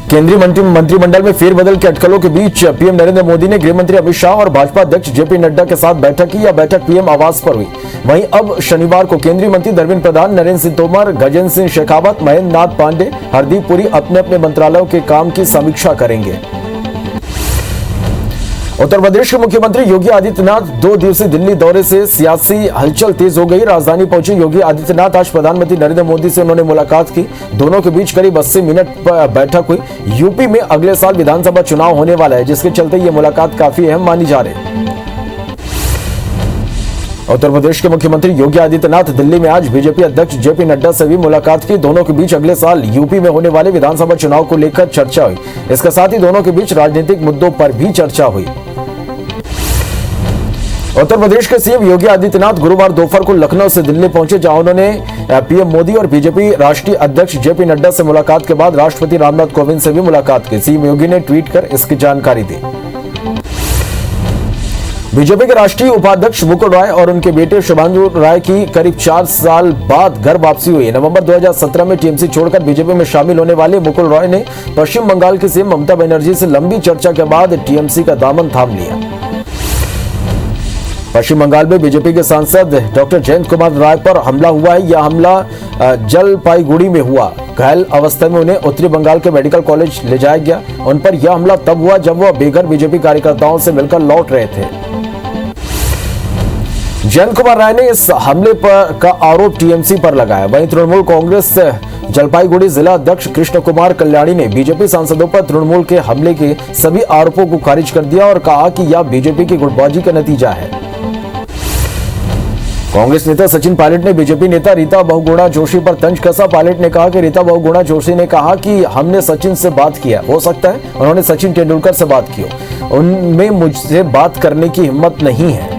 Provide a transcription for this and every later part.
केंद्रीय मंत्रिमंडल में फेरबदल के अटकलों के बीच पीएम नरेंद्र मोदी ने गृह मंत्री अमित शाह और भाजपा अध्यक्ष जेपी नड्डा के साथ बैठक की। यह बैठक पीएम आवास पर हुई। वहीं अब शनिवार को केंद्रीय मंत्री धर्मेंद्र प्रधान, नरेंद्र सिंह तोमर, गजेंद्र सिंह शेखावत, महेंद्र नाथ पांडे, हरदीप पुरी अपने अपने मंत्रालयों के काम की समीक्षा करेंगे। उत्तर प्रदेश के मुख्यमंत्री योगी आदित्यनाथ 2 दिवसीय दिल्ली दौरे से सियासी हलचल तेज हो गई। राजधानी पहुंचे योगी आदित्यनाथ आज प्रधानमंत्री नरेंद्र मोदी से उन्होंने मुलाकात की। दोनों के बीच करीब 80 मिनट बैठक हुई। यूपी में अगले साल विधानसभा चुनाव होने वाला है, जिसके चलते ये मुलाकात काफी अहम मानी जा रही है। उत्तर प्रदेश के मुख्यमंत्री योगी आदित्यनाथ दिल्ली में आज बीजेपी अध्यक्ष जेपी नड्डा से भी मुलाकात की। दोनों के बीच अगले साल यूपी में होने वाले विधानसभा चुनाव को लेकर चर्चा हुई। इसके साथ ही दोनों के बीच राजनीतिक मुद्दों पर भी चर्चा हुई। उत्तर प्रदेश के सीएम योगी आदित्यनाथ गुरुवार दोपहर को लखनऊ से दिल्ली पहुंचे, जहां उन्होंने पीएम मोदी और बीजेपी राष्ट्रीय अध्यक्ष जेपी नड्डा से मुलाकात के बाद राष्ट्रपति रामनाथ कोविंद से भी मुलाकात की। सीएम योगी ने ट्वीट कर इसकी जानकारी दी। बीजेपी के राष्ट्रीय उपाध्यक्ष मुकुल रॉय और उनके बेटे शुभांशु राय की करीब 4 साल बाद घर वापसी हुई। नवंबर 2017 में टीएमसी छोड़कर बीजेपी में शामिल होने वाले मुकुल रॉय ने पश्चिम बंगाल की सीएम ममता बनर्जी से लंबी चर्चा के बाद टीएमसी का दामन थाम लिया। पश्चिम बंगाल में बीजेपी के सांसद डॉक्टर जयंत कुमार राय पर हमला हुआ है। यह हमला जलपाईगुड़ी में हुआ। घायल अवस्था में उन्हें उत्तरी बंगाल के मेडिकल कॉलेज ले जाया गया। उन पर यह हमला तब हुआ जब वह बेघर बीजेपी कार्यकर्ताओं से मिलकर लौट रहे थे। जयंत कुमार राय ने इस हमले का आरोप टीएमसी पर लगाया। वहीं तृणमूल कांग्रेस जलपाईगुड़ी जिला अध्यक्ष कृष्ण कुमार कल्याणी ने बीजेपी सांसदों पर तृणमूल के हमले के सभी आरोपों को खारिज कर दिया और कहा कि यह बीजेपी की गुटबाजी का नतीजा है। कांग्रेस नेता सचिन पायलट ने बीजेपी नेता रीता बहुगुणा जोशी पर तंज कसा। पायलट ने कहा कि रीता बहुगुणा जोशी ने कहा कि हमने सचिन से बात किया, हो सकता है उन्होंने सचिन तेंदुलकर से बात की हो, उनमें मुझसे बात करने की हिम्मत नहीं है।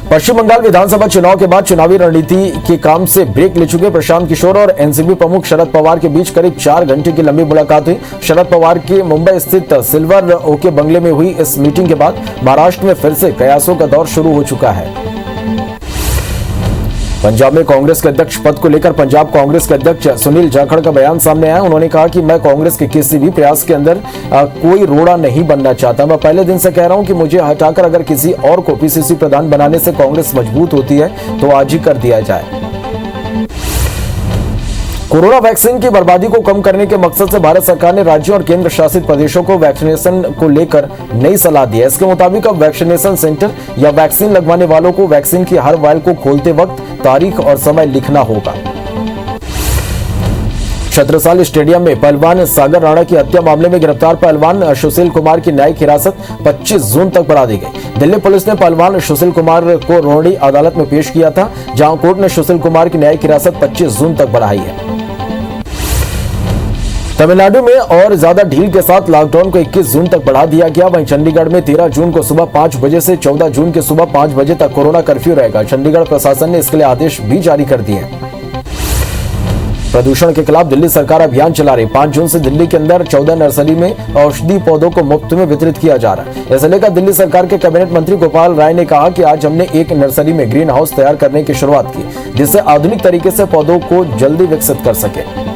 पश्चिम बंगाल विधानसभा चुनाव के बाद चुनावी रणनीति के काम से ब्रेक ले चुके प्रशांत किशोर और एनसीपी प्रमुख शरद पवार के बीच करीब 4 घंटे की लंबी मुलाकात हुई। शरद पवार के मुंबई स्थित सिल्वर ओके बंगले में हुई इस मीटिंग के बाद महाराष्ट्र में फिर से कयासों का दौर शुरू हो चुका है। पंजाब में कांग्रेस के अध्यक्ष पद को लेकर पंजाब कांग्रेस के अध्यक्ष सुनील जाखड़ का बयान सामने आया। उन्होंने कहा कि मैं कांग्रेस के किसी भी प्रयास के अंदर कोई रोड़ा नहीं बनना चाहता। मैं पहले दिन से कह रहा हूं कि मुझे हटाकर अगर किसी और को पीसीसी प्रधान बनाने से कांग्रेस मजबूत होती है तो आज ही कर दिया जाए। कोरोना वैक्सीन की बर्बादी को कम करने के मकसद से भारत सरकार ने राज्यों और केंद्र शासित प्रदेशों को वैक्सीनेशन को लेकर नई सलाह दी है। इसके मुताबिक अब वैक्सीनेशन सेंटर या वैक्सीन लगवाने वालों को वैक्सीन की हर वायल को खोलते वक्त तारीख और समय लिखना होगा। छत्रसाल स्टेडियम में पहलवान सागर राणा की हत्या मामले में गिरफ्तार पहलवान सुशील कुमार की न्यायिक हिरासत 25 जून तक बढ़ा दी गई। दिल्ली पुलिस ने पहलवान सुशील कुमार को रोहिणी अदालत में पेश किया था, जहां कोर्ट ने सुशील कुमार की न्यायिक हिरासत 25 जून तक बढ़ाई है। तमिलनाडु में और ज्यादा ढील के साथ लॉकडाउन को 21 जून तक बढ़ा दिया गया। वहीं चंडीगढ़ में 13 जून को सुबह 5 बजे से 14 जून के सुबह 5 बजे तक कोरोना कर्फ्यू रहेगा। चंडीगढ़ प्रशासन ने इसके लिए आदेश भी जारी कर दिए। प्रदूषण के खिलाफ दिल्ली सरकार अभियान चला रही। 5 जून से दिल्ली के अंदर 14 नर्सरी में औषधि पौधों को मुफ्त में वितरित किया जा रहा है। इसे लेकर दिल्ली सरकार के कैबिनेट मंत्री गोपाल राय ने कहा कि आज हमने एक नर्सरी में ग्रीन हाउस तैयार करने की शुरुआत की, जिससे आधुनिक तरीके से पौधों को जल्दी विकसित कर सके।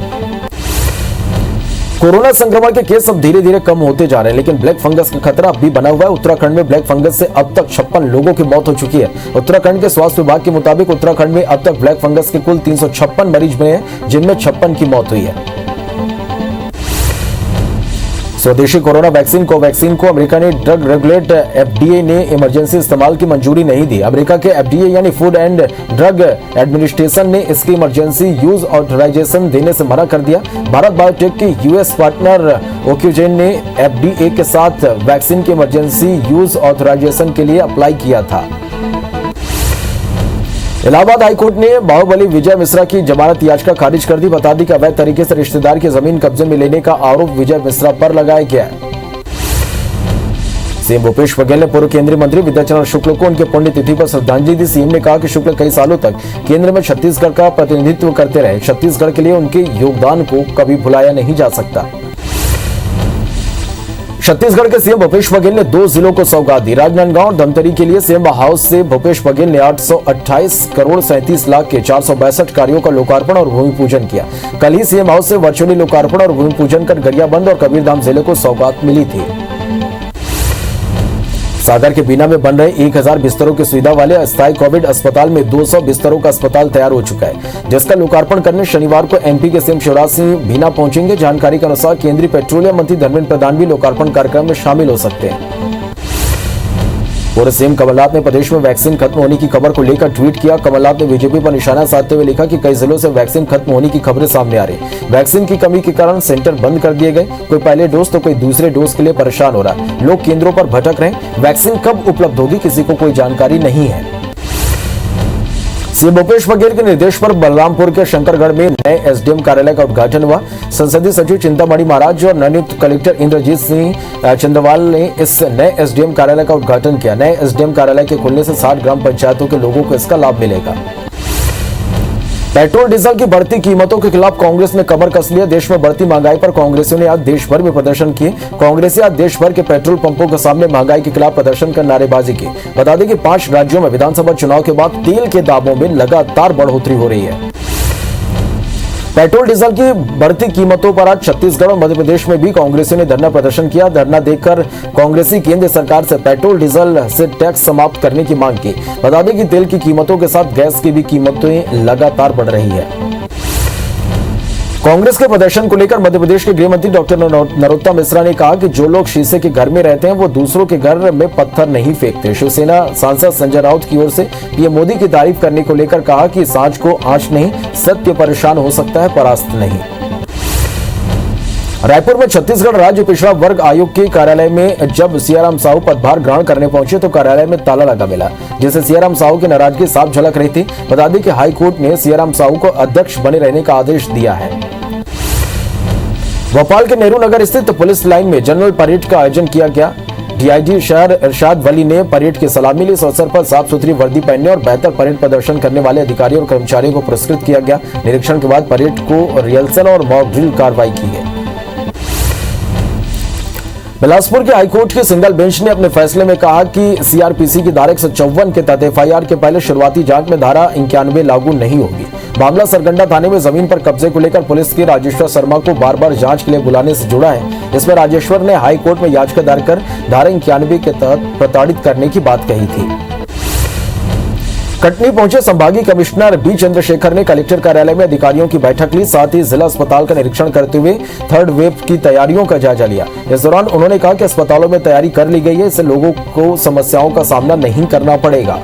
कोरोना संक्रमण के केस अब धीरे धीरे कम होते जा रहे हैं, लेकिन ब्लैक फंगस का खतरा अब भी बना हुआ है। उत्तराखंड में ब्लैक फंगस से अब तक 56 लोगों की मौत हो चुकी है। उत्तराखंड के स्वास्थ्य विभाग के मुताबिक उत्तराखंड में अब तक ब्लैक फंगस के कुल 356 मरीज मिले हैं, जिनमें 56 की मौत हुई है। स्वदेशी कोरोना वैक्सीन कोवैक्सीन को अमेरिका ने ड्रग रेगुलेट एफडीए ने इमरजेंसी इस्तेमाल की मंजूरी नहीं दी। अमेरिका के एफडीए यानी फूड एंड ड्रग एडमिनिस्ट्रेशन ने इसकी इमरजेंसी यूज ऑथराइजेशन देने से मना कर दिया। भारत बायोटेक के यूएस पार्टनर ओक्यूजेन ने एफडीए के साथ वैक्सीन की इमरजेंसी यूज ऑथराइजेशन के लिए अप्लाई किया था। इलाहाबाद हाईकोर्ट ने बाहुबली विजय मिश्रा की जमानत याचिका खारिज कर दी। बता दी कि अवैध तरीके से रिश्तेदार की जमीन कब्जे में लेने का आरोप विजय मिश्रा पर लगाया गया है। सीएम भूपेश बघेल ने पूर्व केंद्रीय मंत्री विद्याचरण शुक्ल को उनके पुण्यतिथि पर श्रद्धांजलि दी। सीएम ने कहा कि शुक्ल कई सालों तक केंद्र में छत्तीसगढ़ का प्रतिनिधित्व करते रहे। छत्तीसगढ़ के लिए उनके योगदान को कभी भुलाया नहीं जा सकता। छत्तीसगढ़ के सीएम भूपेश बघेल ने 2 जिलों को सौगात दी। राजनांदगांव और धमतरी के लिए सीएम हाउस से भूपेश बघेल ने 828 करोड़ 37 लाख के 462 कार्यों का लोकार्पण और भूमि पूजन किया। कल ही सीएम हाउस से वर्चुअली लोकार्पण और भूमि पूजन कर गरियाबंद और कबीरधाम जिले को सौगात मिली थी। सागर के बीना में बन रहे 1000 बिस्तरों की सुविधा वाले अस्थायी कोविड अस्पताल में 200 बिस्तरों का अस्पताल तैयार हो चुका है, जिसका लोकार्पण करने शनिवार को एमपी के सीएम शिवराज सिंह बीना पहुंचेंगे। जानकारी के अनुसार केंद्रीय पेट्रोलियम मंत्री धर्मेंद्र प्रधान भी लोकार्पण कार्यक्रम में शामिल हो सकते हैं। पूर्व सीएम कमलनाथ ने प्रदेश में वैक्सीन खत्म होने की खबर को लेकर ट्वीट किया। कमलनाथ ने बीजेपी पर निशाना साधते हुए लिखा कि कई जिलों से वैक्सीन खत्म होने की खबरें सामने आ रही। वैक्सीन की कमी के कारण सेंटर बंद कर दिए गए। कोई पहले डोज तो कोई दूसरे डोज के लिए परेशान हो रहा। लोग केंद्रों पर भटक रहे। वैक्सीन कब उपलब्ध होगी किसी को कोई जानकारी नहीं है। सीएम भूपेश बघेल के निर्देश पर बलरामपुर के शंकरगढ़ में नए एसडीएम कार्यालय का उद्घाटन हुआ। संसदीय सचिव चिंतामणि महाराज और नवनियुक्त कलेक्टर इंद्रजीत सिंह चंद्रवाल ने इस नए एसडीएम कार्यालय का उद्घाटन किया। नए एसडीएम कार्यालय के खुलने से 60 ग्राम पंचायतों के लोगों को इसका लाभ मिलेगा। पेट्रोल डीजल की बढ़ती कीमतों के खिलाफ कांग्रेस ने कमर कस लिया। देश में बढ़ती महंगाई पर कांग्रेसियों ने आज देश भर में प्रदर्शन किए। कांग्रेसी आज देश भर के पेट्रोल पंपों के सामने महंगाई के खिलाफ प्रदर्शन कर नारेबाजी की। बता दें कि 5 राज्यों में विधानसभा चुनाव के बाद तेल के दामों में लगातार बढ़ोतरी हो रही है। पेट्रोल डीजल की बढ़ती कीमतों पर आज छत्तीसगढ़ और मध्य प्रदेश में भी कांग्रेसियों ने धरना प्रदर्शन किया। धरना देकर कांग्रेसी केंद्र सरकार से पेट्रोल डीजल से टैक्स समाप्त करने की मांग की। बता दें कि तेल की कीमतों के साथ गैस की भी कीमतें लगातार बढ़ रही है। कांग्रेस के प्रदर्शन को लेकर मध्य प्रदेश के गृह मंत्री डॉक्टर नरोत्तम मिश्रा ने कहा कि जो लोग शीशे के घर में रहते हैं वो दूसरों के घर में पत्थर नहीं फेंकते। शिवसेना सांसद संजय राउत की ओर से पीएम मोदी की तारीफ करने को लेकर कहा कि सांझ को आंच नहीं, सत्य परेशान हो सकता है, परास्त नहीं। रायपुर में छत्तीसगढ़ राज्य पिछड़ा वर्ग आयोग के कार्यालय में जब सियाराम साहू पदभार ग्रहण करने पहुंचे तो कार्यालय में ताला लगा मिला, जिससे सियाराम साहू की नाराजगी साफ झलक रही थी। बता दें कि हाई कोर्ट ने सियाराम साहू को अध्यक्ष बने रहने का आदेश दिया है। भोपाल के नेहरू नगर स्थित पुलिस लाइन में जनरल परेड का आयोजन किया गया। डीआईजी शहर इरशाद वली ने परेड की सलामी ली। इस अवसर पर साफ सुथरी वर्दी पहनने और बेहतर परेड प्रदर्शन करने वाले अधिकारियों और कर्मचारियों को पुरस्कृत किया गया। निरीक्षण के बाद परेड को रिहर्सल और मॉक ड्रिल कार्रवाई की गई। बिलासपुर के हाईकोर्ट की सिंगल बेंच ने अपने फैसले में कहा कि सीआरपीसी की धारा 154 के तहत एफआईआर के पहले शुरुआती जांच में धारा 91 लागू नहीं होगी। मामला सरगंडा थाने में जमीन पर कब्जे को लेकर पुलिस के राजेश्वर शर्मा को बार-बार जांच के लिए बुलाने से जुड़ा है। इसमें राजेश्वर ने हाई कोर्ट में याचिका दायर कर धारा 91 के तहत प्रताड़ित करने की बात कही थी। कटनी पहुंचे संभागीय कमिश्नर बी चंद्रशेखर ने कलेक्टर कार्यालय में अधिकारियों की बैठक ली। साथ ही जिला अस्पताल का निरीक्षण करते हुए थर्ड वेव की तैयारियों का जायजा लिया। इस दौरान उन्होंने कहा कि अस्पतालों में तैयारी कर ली गई है, इससे लोगों को समस्याओं का सामना नहीं करना पड़ेगा।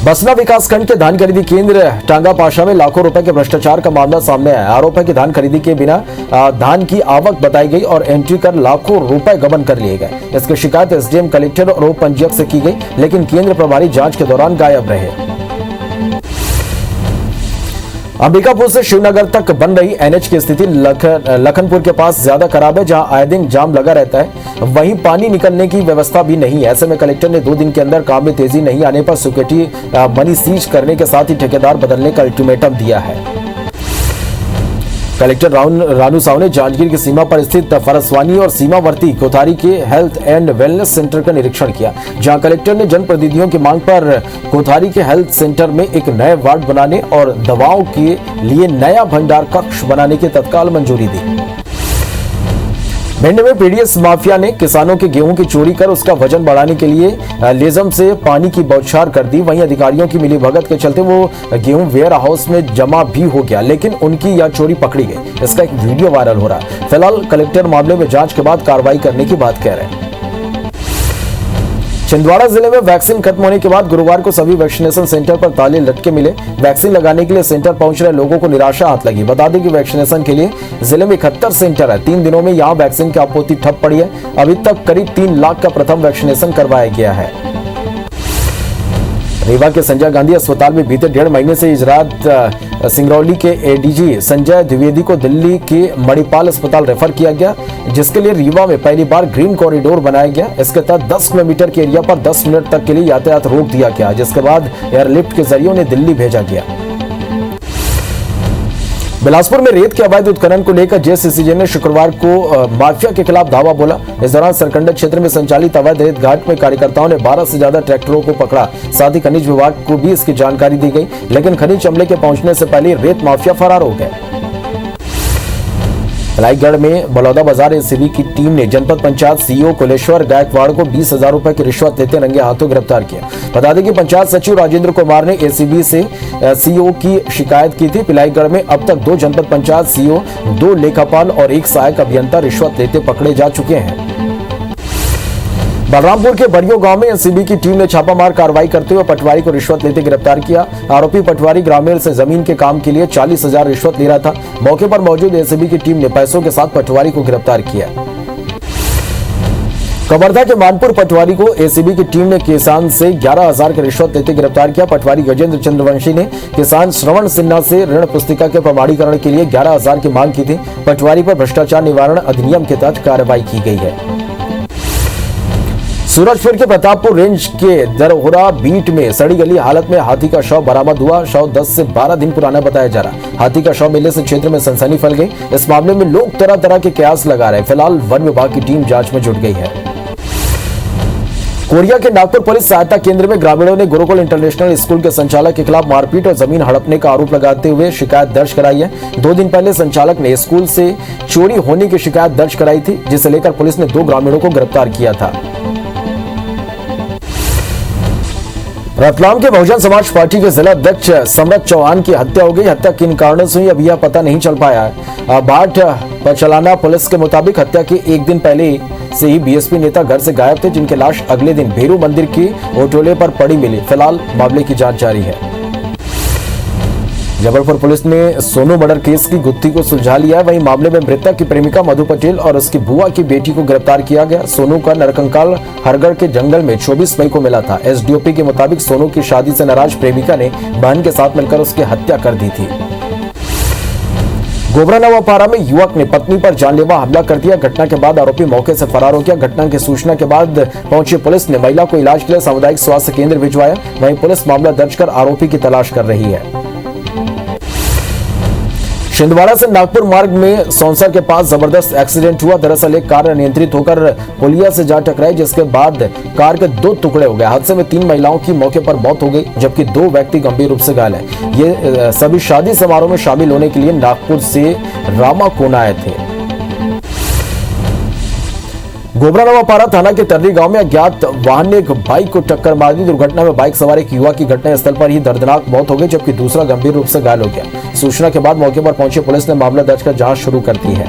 बसना विकासखंड के धान खरीदी केंद्र टांगापाशा में लाखों रुपए के भ्रष्टाचार का मामला सामने आया। आरोप है कि धान खरीदी के बिना धान की आवक बताई गई और एंट्री कर लाखों रुपए गबन कर लिए गए। इसकी शिकायत एसडीएम कलेक्टर और उप पंजीयक से की गई, लेकिन केंद्र प्रभारी जांच के दौरान गायब रहे। अंबिकापुर से शिवनगर तक बन रही एनएच की स्थिति लखनपुर के पास ज्यादा खराब है, जहां आए दिन जाम लगा रहता है। वहीं पानी निकलने की व्यवस्था भी नहीं है। ऐसे में कलेक्टर ने 2 दिन के अंदर काम में तेजी नहीं आने पर सिक्योरिटी मनी सीज करने के साथ ही ठेकेदार बदलने का अल्टीमेटम दिया है। कलेक्टर रानू साहू ने जांजगीर की सीमा पर स्थित फरसवानी और सीमावर्ती कोथारी के हेल्थ एंड वेलनेस सेंटर का निरीक्षण किया, जहां कलेक्टर ने जनप्रतिनिधियों की मांग पर कोथारी के हेल्थ सेंटर में एक नए वार्ड बनाने और दवाओं के लिए नया भंडार कक्ष बनाने की तत्काल मंजूरी दी। भिंड में पीडीएस माफिया ने किसानों के गेहूं की चोरी कर उसका वजन बढ़ाने के लिए लेजम से पानी की बौछार कर दी। वहीं अधिकारियों की मिलीभगत के चलते वो गेहूं वेयर हाउस में जमा भी हो गया, लेकिन उनकी यह चोरी पकड़ी गई। इसका एक वीडियो वायरल हो रहा है। फिलहाल कलेक्टर मामले में जांच के बाद कार्रवाई करने की बात कह रहे हैं। छिंदवाड़ा जिले में वैक्सीन खत्म होने के बाद गुरुवार को सभी वैक्सीनेशन सेंटर पर ताले लटके मिले। वैक्सीन लगाने के लिए सेंटर पहुंच रहे लोगों को निराशा हाथ लगी। बता दें कि वैक्सीनेशन के लिए जिले में 71 सेंटर है। 3 दिनों में यहां वैक्सीन की आपूर्ति ठप पड़ी है। अभी तक करीब 3 लाख का प्रथम वैक्सीनेशन करवाया गया है। रीवा के संजय गांधी अस्पताल में बीते 1.5 महीने से इस रात सिंगरौली के एडीजी संजय द्विवेदी को दिल्ली के मणिपाल अस्पताल रेफर किया गया, जिसके लिए रीवा में पहली बार ग्रीन कॉरिडोर बनाया गया। इसके तहत 10 किलोमीटर के एरिया पर 10 मिनट तक के लिए यातायात रोक दिया गया, जिसके बाद एयरलिफ्ट के जरिए उन्हें दिल्ली भेजा गया। बिलासपुर में रेत के अवैध उत्खनन को लेकर जेसीसीजे ने शुक्रवार को माफिया के खिलाफ धावा बोला। इस दौरान सरकंडा क्षेत्र में संचालित अवैध रेत घाट में कार्यकर्ताओं ने 12 से ज्यादा ट्रैक्टरों को पकड़ा। साथ ही खनिज विभाग को भी इसकी जानकारी दी गई, लेकिन खनिज अमले के पहुंचने से पहले रेत माफिया फरार हो गए। रायगढ़ में बलौदा बाजार एसीबी की टीम ने जनपद पंचायत सीईओ कुलेश्वर गायकवाड़ को 20,000 रुपए की रिश्वत लेते रंगे हाथों गिरफ्तार किया। बता दें कि पंचायत सचिव राजेंद्र कुमार ने एसीबी से सीईओ की शिकायत की थी। पिलाईगढ़ में अब तक 2 जनपद पंचायत सीईओ, 2 लेखापाल और 1 सहायक अभियंता रिश्वत लेते पकड़े जा चुके हैं। बलरामपुर के बड़ियों गांव में एसीबी की टीम ने छापामार कार्रवाई करते हुए पटवारी को रिश्वत लेते गिरफ्तार किया। आरोपी पटवारी ग्रामीण से जमीन के काम के लिए 40,000 रिश्वत ले रहा था। मौके पर मौजूद एसीबी की टीम ने पैसों के साथ पटवारी को गिरफ्तार किया। कवर्धा के मानपुर पटवारी को एसीबी की टीम ने किसान से 11,000 की रिश्वत लेते गिरफ्तार किया। पटवारी गजेंद्र चंद्रवंशी ने किसान श्रवण सिन्हा से ऋण पुस्तिका के प्रमाणीकरण के लिए 11,000 की मांग की थी। पटवारी पर भ्रष्टाचार निवारण अधिनियम के तहत कार्रवाई की गई है। सूरजपुर के प्रतापपुर रेंज के दरहोरा बीट में सड़ी गली हालत में हाथी का शव बरामद हुआ। शव 10 से 12 दिन पुराना बताया जा रहा। हाथी का शव मिलने से क्षेत्र में सनसनी फैल गई। इस मामले में लोग तरह तरह के कयास लगा रहे हैं। फिलहाल वन विभाग की टीम जांच में जुट गई है। कोरिया के नागपुर पुलिस सहायता केंद्र में ग्रामीणों ने गुरुकुल इंटरनेशनल स्कूल के संचालक के खिलाफ मारपीट और जमीन हड़पने का आरोप लगाते हुए शिकायत दर्ज कराई है। 2 दिन पहले संचालक ने स्कूल से चोरी होने की शिकायत दर्ज कराई थी, जिसे लेकर पुलिस ने 2 ग्रामीणों को गिरफ्तार किया था। रतलाम के बहुजन समाज पार्टी के जिला अध्यक्ष समरत चौहान की हत्या हो गई। हत्या किन कारणों से हुई अभी यह पता नहीं चल पाया है। भाट पचलाना पुलिस के मुताबिक हत्या के 1 दिन पहले से ही बीएसपी नेता घर से गायब थे, जिनकी लाश अगले दिन भेरू मंदिर के ओटोले पर पड़ी मिली। फिलहाल मामले की जांच जारी है। जबलपुर पुलिस ने सोनू मर्डर केस की गुत्थी को सुलझा लिया है। वहीं मामले में मृतक की प्रेमिका मधु पटेल और उसकी बुआ की बेटी को गिरफ्तार किया गया। सोनू का नरकंकाल हरगढ़ के जंगल में 24 मई को मिला था। एसडीओपी के मुताबिक सोनू की शादी से नाराज प्रेमिका ने बहन के साथ मिलकर उसकी हत्या कर दी थी। गोबरा नवापारा में युवक ने पत्नी पर जानलेवा हमला कर दिया। घटना के बाद आरोपी मौके से फरार हो गया। घटना की सूचना के बाद पहुंची पुलिस ने महिला को इलाज के लिए सामुदायिक स्वास्थ्य केंद्र भिजवाया। वहीं पुलिस मामला दर्ज कर आरोपी की तलाश कर रही है। छिंदवाड़ा से नागपुर मार्ग में सौंसर के पास जबरदस्त एक्सीडेंट हुआ। दरअसल एक कार अनियंत्रित होकर पुलिया से जा टकराई, जिसके बाद कार के 2 टुकड़े हो गए। हादसे में 3 महिलाओं की मौके पर मौत हो गई, जबकि 2 व्यक्ति गंभीर रूप से घायल हैं। ये सभी शादी समारोह में शामिल होने के लिए नागपुर से रामाकोना आए थे। गोबरा नवापारा थाना के तर्री गांव में अज्ञात वाहन ने एक बाइक को टक्कर मार दी। दुर्घटना में बाइक सवार एक युवा की घटनास्थल पर ही दर्दनाक मौत हो गई, जबकि दूसरा गंभीर रूप से घायल हो गया। सूचना के बाद मौके पर पहुंची पुलिस ने मामला दर्ज कर जांच शुरू कर दी है।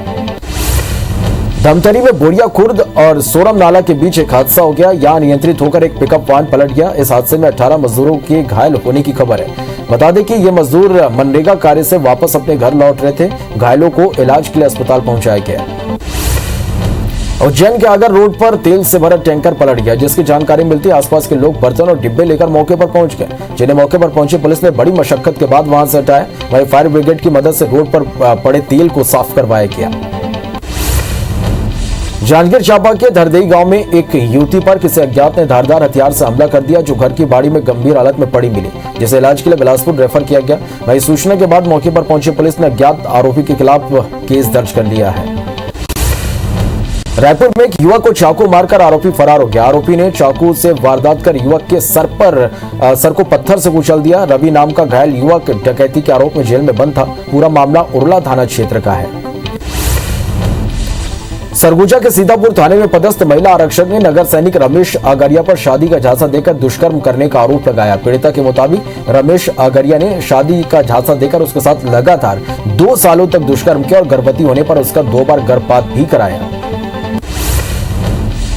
धमतरी में बोरिया खुर्द और सोरम नाला के बीच एक हादसा हो गया। यहां नियंत्रित होकर एक पिकअप वाहन पलट गया। इस हादसे में 18 मजदूरों के घायल होने की खबर है। बता दें कि ये मजदूर मनरेगा कार्य से वापस अपने घर लौट रहे थे। घायलों को इलाज के लिए अस्पताल पहुंचाया गया। उज्जैन के आगर रोड पर तेल से भरा टैंकर पलट गया, जिसकी जानकारी मिलती आसपास के लोग बर्तन और डिब्बे लेकर मौके पर पहुंच गए, जिन्हें मौके पर पहुंची पुलिस ने बड़ी मशक्कत के बाद वहां से हटाया। वहीं फायर ब्रिगेड की मदद से रोड पर पड़े तेल को साफ करवाया गया। जांजगीर चांपा के धरदेई गांव में एक युवती पर किसी अज्ञात ने धारदार हथियार से हमला कर दिया, जो घर की बाड़ी में गंभीर हालत में पड़ी मिली, जिसे इलाज के लिए बिलासपुर रेफर किया गया। वहीं सूचना के बाद मौके पर पहुंची पुलिस ने अज्ञात आरोपी के खिलाफ केस दर्ज कर लिया है। रायपुर में एक युवक को चाकू मारकर आरोपी फरार हो गया। आरोपी ने चाकू से वारदात कर युवक के सर को पत्थर से कुचल दिया। रवि नाम का घायल युवक डकैती के आरोप में जेल में बंद था। पूरा मामला उरला थाना क्षेत्र का है। सरगुजा के सीतापुर थाने में पदस्थ महिला आरक्षक ने नगर सैनिक रमेश आगरिया पर शादी का झांसा देकर दुष्कर्म करने का आरोप लगाया। पीड़िता के मुताबिक रमेश आगरिया ने शादी का झांसा देकर उसके साथ लगातार 2 सालों तक दुष्कर्म किया और गर्भवती होने पर उसका 2 बार गर्भपात भी कराया।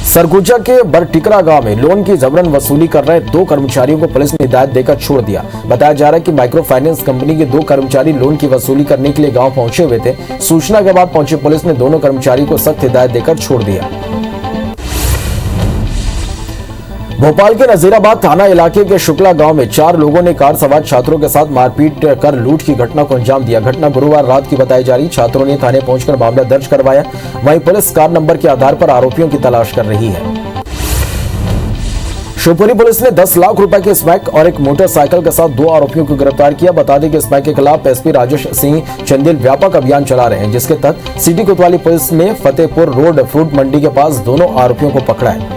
सरगुजा के बरटिकरा गांव में लोन की जबरन वसूली कर रहे 2 कर्मचारियों को पुलिस ने हिदायत देकर छोड़ दिया। बताया जा रहा है कि माइक्रो फाइनेंस कंपनी के 2 कर्मचारी लोन की वसूली करने के लिए गांव पहुंचे हुए थे। सूचना के बाद पहुंची पुलिस ने दोनों कर्मचारी को सख्त हिदायत देकर छोड़ दिया। भोपाल के नजीराबाद थाना इलाके के शुक्ला गांव में 4 लोगों ने कार सवार छात्रों के साथ मारपीट कर लूट की घटना को अंजाम दिया। घटना गुरुवार रात की बताई जा रही। छात्रों ने थाने पहुंचकर मामला दर्ज करवाया। वहीं पुलिस कार नंबर के आधार पर आरोपियों की तलाश कर रही है। शिवपुरी पुलिस ने 10 लाख रुपए के स्मैक और एक मोटरसाइकिल के साथ 2 आरोपियों को गिरफ्तार किया। बता दें कि स्मैक के खिलाफ एसपी राजेश सिंह चंदेल व्यापक अभियान चला रहे हैं, जिसके तहत सिटी कोतवाली पुलिस ने फतेहपुर रोड फ्रूट मंडी के पास दोनों आरोपियों को पकड़ा है।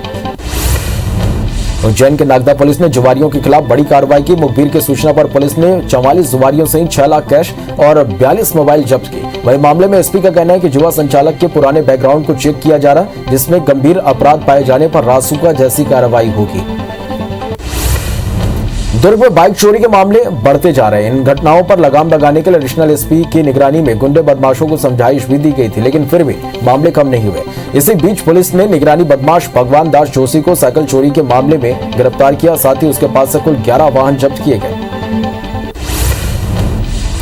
उज्जैन के नागदा पुलिस ने जुआरियों के खिलाफ बड़ी कार्रवाई की। मुखबिर की सूचना पर पुलिस ने 44 जुआरियों से 6 लाख कैश और 42 मोबाइल जब्त किए। वही मामले में एसपी का कहना है कि जुआ संचालक के पुराने बैकग्राउंड को चेक किया जा रहा है, जिसमें गंभीर अपराध पाए जाने पर रासुका जैसी कार्रवाई होगी। दुर्ग में बाइक चोरी के मामले बढ़ते जा रहे हैं। इन घटनाओं पर लगाम लगाने के लिए एडिशनल एसपी की निगरानी में गुंडे बदमाशों को समझाइश भी दी गई थी, लेकिन फिर भी मामले कम नहीं हुए। इसी बीच पुलिस ने निगरानी बदमाश भगवान दास जोशी को साइकिल चोरी के मामले में गिरफ्तार किया। साथ ही उसके पास से कुल 11 वाहन जब्त किए गए।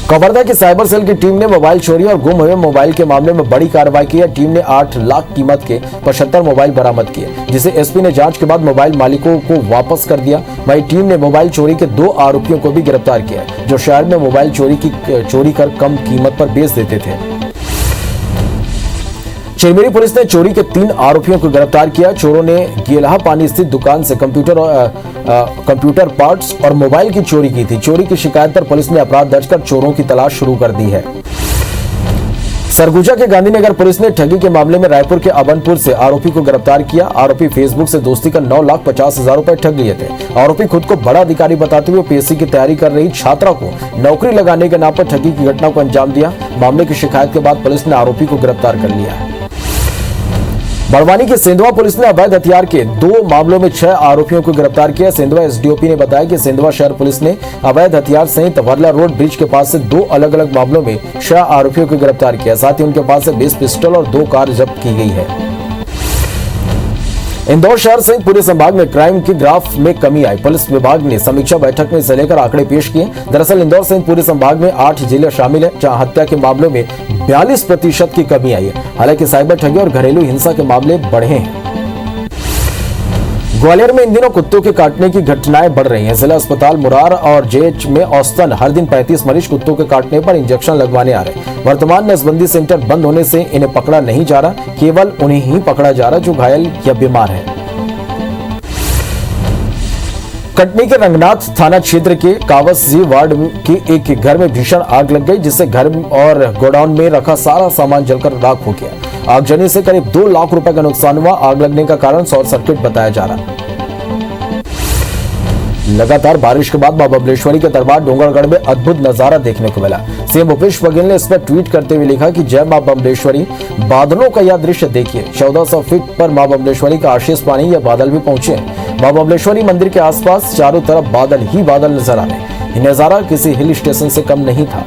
कवर्धा की साइबर सेल की टीम ने मोबाइल चोरी और गुम हुए मोबाइल के मामले में बड़ी कार्रवाई की है। टीम ने 8 लाख कीमत के 75 मोबाइल बरामद किए, जिसे एसपी ने जांच के बाद मोबाइल मालिकों को वापस कर दिया। वहीं टीम ने मोबाइल चोरी के 2 आरोपियों को भी गिरफ्तार किया, जो शहर में मोबाइल चोरी कर कम कीमत पर बेच देते थे। चिरमिरी पुलिस ने चोरी के 3 आरोपियों को गिरफ्तार किया। चोरों ने गेलहा पानी स्थित दुकान से कंप्यूटर पार्ट्स और मोबाइल की चोरी की थी। चोरी की शिकायत पर पुलिस ने अपराध दर्ज कर चोरों की तलाश शुरू कर दी है। सरगुजा के गांधीनगर पुलिस ने ठगी के मामले में रायपुर के अबनपुर से आरोपी को गिरफ्तार किया। आरोपी फेसबुक से दोस्ती कर 9,50,000 रुपए ठग लिए थे। आरोपी खुद को बड़ा अधिकारी बताते हुए पीएससी की तैयारी कर रही छात्रा को नौकरी लगाने के नाम पर ठगी की घटना को अंजाम दिया। मामले की शिकायत के बाद पुलिस ने आरोपी को गिरफ्तार कर लिया है। बड़वानी की सेंधवा पुलिस ने अवैध हथियार के 2 मामलों में 6 आरोपियों को गिरफ्तार किया। सेंधवा एसडीओपी ने बताया कि सेंधवा शहर पुलिस ने अवैध हथियार सहित वर्ला रोड ब्रिज के पास से 2 अलग अलग मामलों में 6 आरोपियों को गिरफ्तार किया। साथ ही उनके पास से 20 पिस्टल और 2 कार जब्त की गई है। इंदौर शहर सहित पूरे संभाग में क्राइम के ग्राफ में कमी आई। पुलिस विभाग ने समीक्षा बैठक में इसे लेकर आंकड़े पेश किए। दरअसल इंदौर सहित पूरे संभाग में 8 जिले शामिल है, जहां हत्या के मामलों में 42% की कमी आई है। हालांकि साइबर ठगी और घरेलू हिंसा के मामले बढ़े हैं। ग्वालियर में इन दिनों कुत्तों के काटने की घटनाएं बढ़ रही हैं। जिला अस्पताल मुरार और जेएच में औसतन हर दिन 35 मरीज कुत्तों के काटने पर इंजेक्शन लगवाने आ रहे हैं। वर्तमान में नसबंदी सेंटर बंद होने से इन्हें पकड़ा नहीं जा रहा, केवल उन्हें ही पकड़ा जा रहा जो घायल या बीमार है। कटनी के रंगनाथ थाना क्षेत्र के कावसी वार्ड के एक घर में भीषण आग लग गई, जिससे घर और गोडाउन में रखा सारा सामान जलकर राख हो गया। आगजनी से करीब 2 लाख रुपए का नुकसान हुआ। आग लगने का कारण शॉर्ट सर्किट बताया जा रहा। लगातार बारिश के बाद मां बबलेश्वरी के दरबार डोंगरगढ़ में अद्भुत नजारा देखने को मिला। सीएम भूपेश बघेल ने इस पर ट्वीट करते हुए लिखा कि जय मां बबलेश्वरी, बादलों का यह दृश्य देखिए। 1400 फीट पर मां बबलेश्वरी का आशीष पानी या बादल भी पहुंचे। मां बबलेश्वरी मंदिर के आसपास चारों तरफ बादल ही बादल नजर आ रहे। यह नजारा किसी हिल स्टेशन से कम नहीं था।